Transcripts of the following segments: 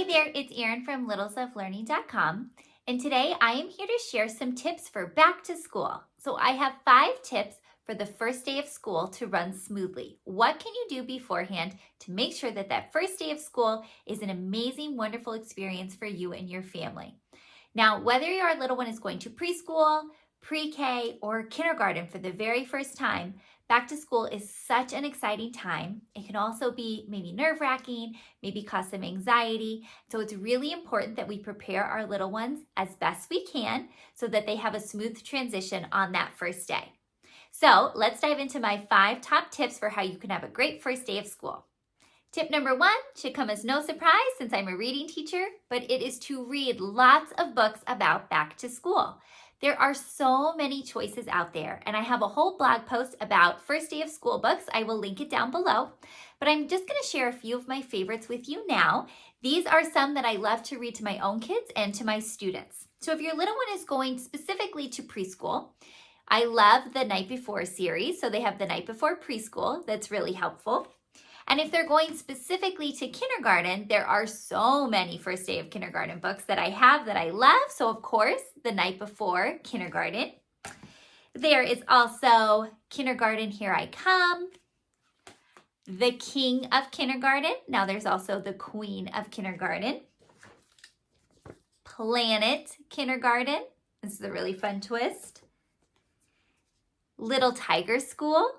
there, it's Erin from littlesoflearning.com, and today I am here to share some tips for back to school. So I have 5 tips for the first day of school to run smoothly. What can you do beforehand to make sure that that first day of school is an amazing, wonderful experience for you and your family? Now, whether your little one is going to preschool, pre-K, or kindergarten for the very first time, back to school is such an exciting time. It can also be maybe nerve-wracking, maybe cause some anxiety. So it's really important that we prepare our little ones as best we can so that they have a smooth transition on that first day. So let's dive into my 5 top tips for how you can have a great first day of school. Tip number 1 should come as no surprise since I'm a reading teacher, but it is to read lots of books about back to school. There are so many choices out there, and I have a whole blog post about first day of school books. I will link it down below, but I'm just going to share a few of my favorites with you now. These are some that I love to read to my own kids and to my students. So if your little one is going specifically to preschool, I love the Night Before series. So they have the Night Before Preschool. That's really helpful. And if they're going specifically to kindergarten, there are so many first day of kindergarten books that I have that I love. So of course, The Night Before Kindergarten. There is also Kindergarten, Here I Come, The King of Kindergarten. Now there's also The Queen of Kindergarten. Planet Kindergarten. This is a really fun twist. Little Tiger School.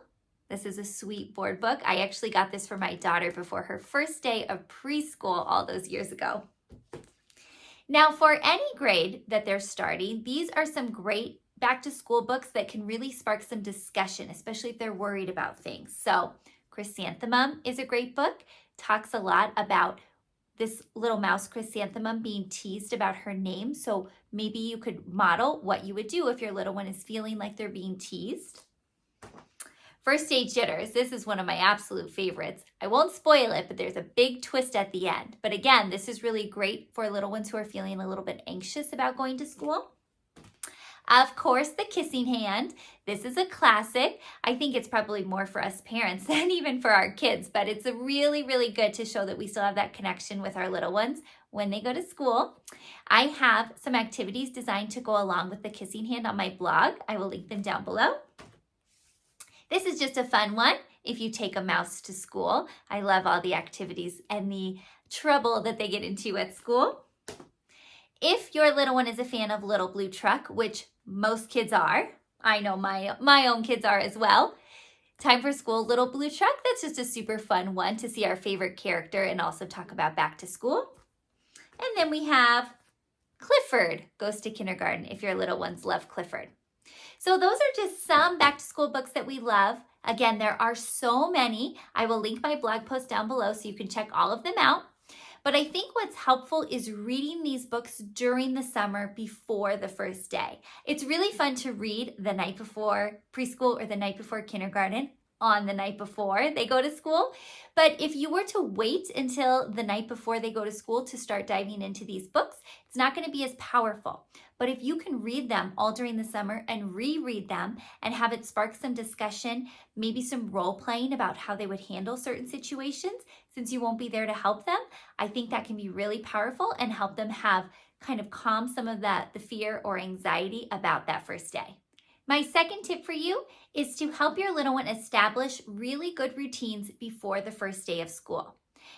This is a sweet board book. I actually got this for my daughter before her first day of preschool all those years ago. Now, for any grade that they're starting, these are some great back to school books that can really spark some discussion, especially if they're worried about things. So, Chrysanthemum is a great book. Talks a lot about this little mouse chrysanthemum being teased about her name. So maybe you could model what you would do if your little one is feeling like they're being teased. First Day Jitters, this is one of my absolute favorites. I won't spoil it, but there's a big twist at the end. But again, this is really great for little ones who are feeling a little bit anxious about going to school. Of course, The Kissing Hand. This is a classic. I think it's probably more for us parents than even for our kids, but it's a really, really good to show that we still have that connection with our little ones when they go to school. I have some activities designed to go along with The Kissing Hand on my blog. I will link them down below. This is just a fun one if you take a mouse to school. I love all the activities and the trouble that they get into at school. If your little one is a fan of Little Blue Truck, which most kids are, I know my own kids are as well. Time for School, Little Blue Truck, that's just a super fun one to see our favorite character and also talk about back to school. And then we have Clifford Goes to Kindergarten if your little ones love Clifford. So those are just some back to school books that we love. Again, there are so many. I will link my blog post down below so you can check all of them out. But I think what's helpful is reading these books during the summer before the first day. It's really fun to read the night before preschool or the night before kindergarten on the night before they go to school. But if you were to wait until the night before they go to school to start diving into these books, it's not going to be as powerful. But if you can read them all during the summer and reread them and have it spark some discussion, maybe some role playing about how they would handle certain situations, since you won't be there to help them, I think that can be really powerful and help them have kind of calm some of the fear or anxiety about that first day. My second tip for you is to help your little one establish really good routines before the first day of school.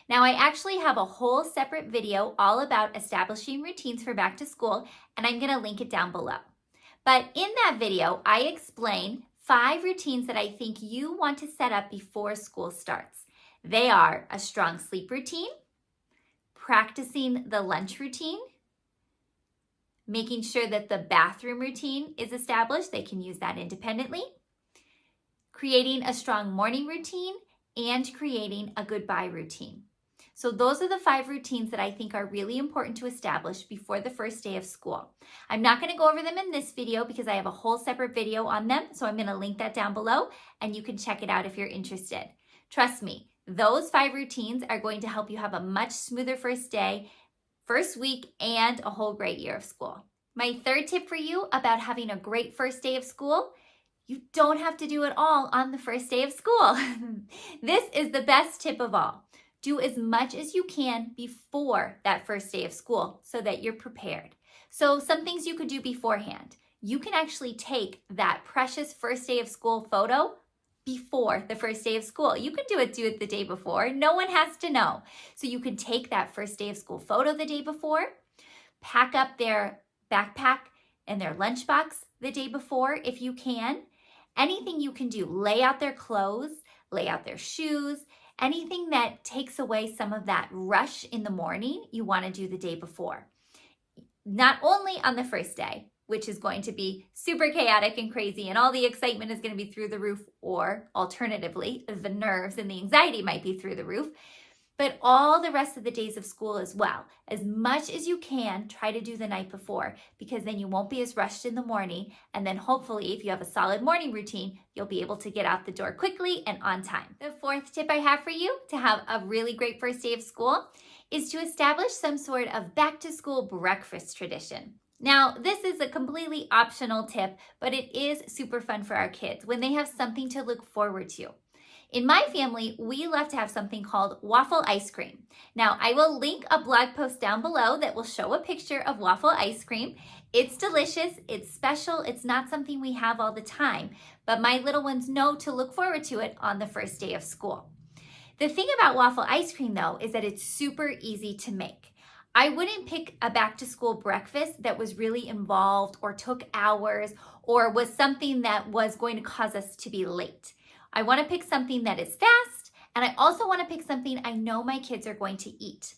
Now, I actually have a whole separate video all about establishing routines for back to school, and I'm going to link it down below. But in that video, I explain 5 routines that I think you want to set up before school starts. They are a strong sleep routine, practicing the lunch routine, making sure that the bathroom routine is established. They can use that independently. Creating a strong morning routine and creating a goodbye routine. So those are the 5 routines that I think are really important to establish before the first day of school. I'm not going to go over them in this video because I have a whole separate video on them. So I'm going to link that down below and you can check it out if you're interested. Trust me, those 5 routines are going to help you have a much smoother first day, first week, and a whole great year of school. My third tip for you about having a great first day of school: you don't have to do it all on the first day of school. This is the best tip of all. do as much as you can before that first day of school so that you're prepared. So some things you could do beforehand. You can actually take that precious first day of school photo before the first day of school. You can do it the day before. No one has to know. So you can take that first day of school photo the day before, pack up their backpack and their lunchbox the day before if you can. Anything you can do, lay out their clothes, lay out their shoes, anything that takes away some of that rush in the morning, you want to do the day before. Not only on the first day, which is going to be super chaotic and crazy, and all the excitement is going to be through the roof, or alternatively, the nerves and the anxiety might be through the roof, but all the rest of the days of school as well. As much as you can, try to do the night before, because then you won't be as rushed in the morning, and then hopefully, if you have a solid morning routine, you'll be able to get out the door quickly and on time. The fourth tip I have for you to have a really great first day of school is to establish some sort of back-to-school breakfast tradition. Now, this is a completely optional tip, but it is super fun for our kids when they have something to look forward to. In my family, we love to have something called Waffle Ice Cream. Now, I will link a blog post down below that will show a picture of waffle ice cream. It's delicious, it's special, it's not something we have all the time, but my little ones know to look forward to it on the first day of school. The thing about waffle ice cream, though, is that it's super easy to make. I wouldn't pick a back-to-school breakfast that was really involved or took hours or was something that was going to cause us to be late. I want to pick something that is fast, and I also want to pick something I know my kids are going to eat.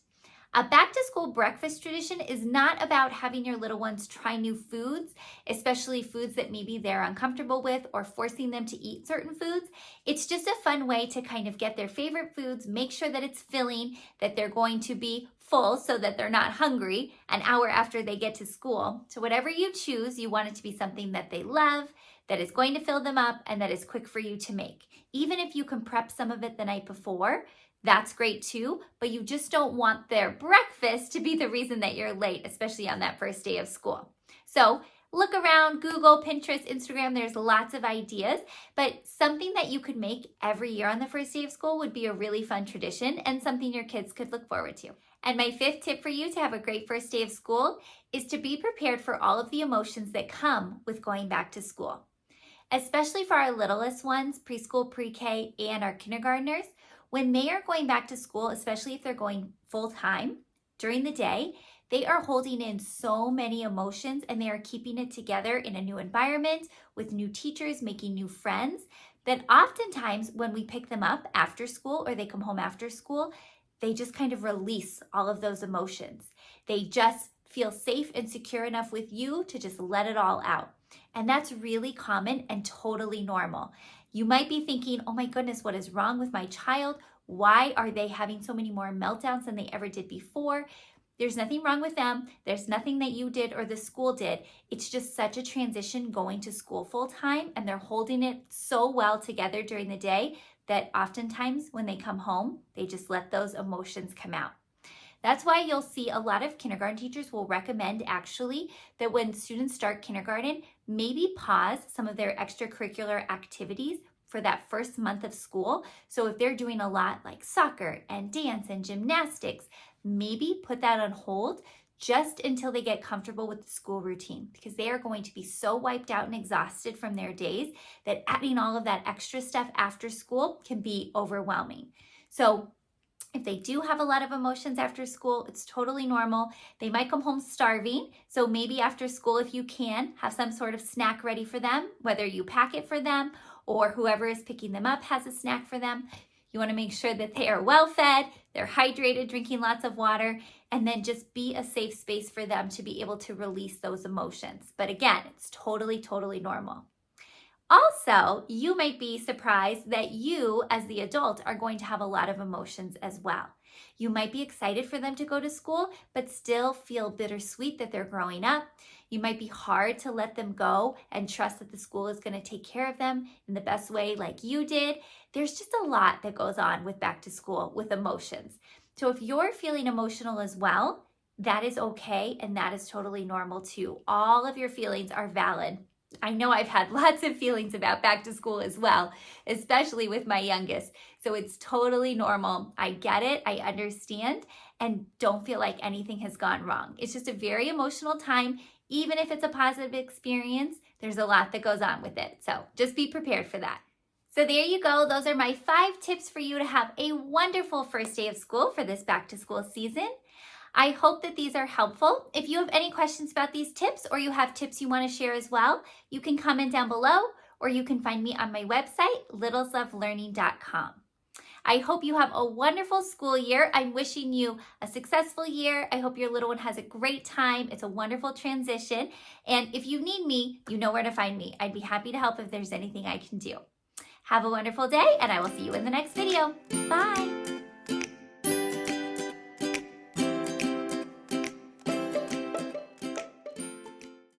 A back-to-school breakfast tradition is not about having your little ones try new foods, especially foods that maybe they're uncomfortable with, or forcing them to eat certain foods. It's just a fun way to kind of get their favorite foods, make sure that it's filling, that they're going to be full so that they're not hungry an hour after they get to school. So whatever you choose, you want it to be something that they love, that is going to fill them up, and that is quick for you to make. Even if you can prep some of it the night before, that's great too, but you just don't want their breakfast to be the reason that you're late, especially on that first day of school. So look around, Google, Pinterest, Instagram, there's lots of ideas, but something that you could make every year on the first day of school would be a really fun tradition and something your kids could look forward to. And my fifth tip for you to have a great first day of school is to be prepared for all of the emotions that come with going back to school. Especially for our littlest ones, preschool, pre-K, and our kindergartners, when they are going back to school, especially if they're going full-time during the day, they are holding in so many emotions and they are keeping it together in a new environment with new teachers, making new friends, that oftentimes when we pick them up after school or they come home after school, they just kind of release all of those emotions. They just feel safe and secure enough with you to just let it all out. And that's really common and totally normal. You might be thinking, oh my goodness, what is wrong with my child? Why are they having so many more meltdowns than they ever did before? There's nothing wrong with them. There's nothing that you did or the school did. It's just such a transition going to school full time, and they're holding it so well together during the day that oftentimes when they come home, they just let those emotions come out. That's why you'll see a lot of kindergarten teachers will recommend actually that when students start kindergarten, maybe pause some of their extracurricular activities for that first month of school. So if they're doing a lot like soccer and dance and gymnastics, maybe put that on hold just until they get comfortable with the school routine, because they are going to be so wiped out and exhausted from their days that adding all of that extra stuff after school can be overwhelming. So if they do have a lot of emotions after school, it's totally normal. They might come home starving. So maybe after school, if you can, have some sort of snack ready for them, whether you pack it for them or whoever is picking them up has a snack for them. You want to make sure that they are well fed, they're hydrated, drinking lots of water, and then just be a safe space for them to be able to release those emotions. But again, it's totally, totally normal. Also, you might be surprised that you, as the adult, are going to have a lot of emotions as well. You might be excited for them to go to school, but still feel bittersweet that they're growing up. You might be hard to let them go and trust that the school is going to take care of them in the best way like you did. There's just a lot that goes on with back to school with emotions. So if you're feeling emotional as well, that is okay, and that is totally normal too. All of your feelings are valid. I know I've had lots of feelings about back to school as well, especially with my youngest. So it's totally normal. I get it. I understand. And don't feel like anything has gone wrong. It's just a very emotional time. Even if it's a positive experience, there's a lot that goes on with it. So just be prepared for that. So there you go. Those are my 5 tips for you to have a wonderful first day of school for this back to school season. I hope that these are helpful. If you have any questions about these tips or you have tips you want to share as well, you can comment down below or you can find me on my website, littleslovelearning.com. I hope you have a wonderful school year. I'm wishing you a successful year. I hope your little one has a great time. It's a wonderful transition. And if you need me, you know where to find me. I'd be happy to help if there's anything I can do. Have a wonderful day, and I will see you in the next video. Bye.